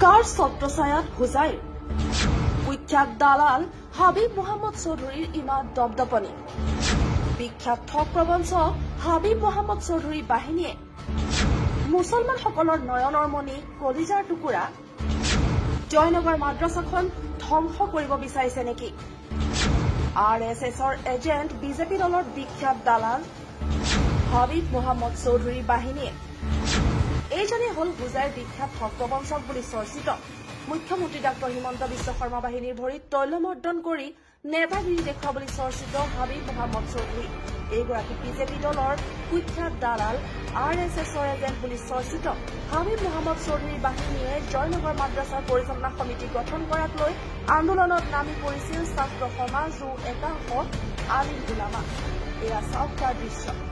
কাৰ ছত্ৰছায়াত হোজাইৰ কুখ্যাত দালাল হাবিব মোহাম্মদ চৌধুৰীৰ ইমান দপদপনি। বিখ্যাত ঠগ প্ৰবঞ্চক হাবিব মোহাম্মদ চৌধুৰী বাহিনীয়ে মুছলমানসকলৰ নয়নৰ মণি কলিজাৰ টুকুৰা জয়নগৰ মাদ্ৰাছাখন ধ্বংস কৰিব বিচাৰিছে নেকি? RSSৰ এজেণ্ট বিজেপি দলৰ বিখ্যাত দালাল হাবিব মোহাম্মদ চৌধুৰী বাহিনীয়ে এইজনে হল হোজাইৰ বিখ্যাত ঠগ প্ৰবঞ্চক বুলি চৰ্চিত মুখ্যমন্ত্ৰী ডাক্তৰ হিমন্ত বিশ্ব শৰ্মা বাহিনীৰ ভৰিত তৈলমৰ্দন কৰি নেতাগিৰি দেখুওৱা বুলি চৰ্চিত হাবিব মোহাম্মদ চৌধুৰী। এইগৰাকী বিজেপি দলৰ কুখ্যাত দালাল RSSৰ এজেণ্ট বুলি চৰ্চিত হাবিব মোহাম্মদ চৌধুৰী বাহিনীয়ে জয়নগৰ মাদ্ৰাছাৰ পৰিচালনা সমিতি গঠন কৰাক লৈ আন্দোলনত নামি পৰিছিল ছাত্ৰ সমাজ আৰু একাংশ আলিম উলামা। এয়া চাওক তাৰ দৃশ্য।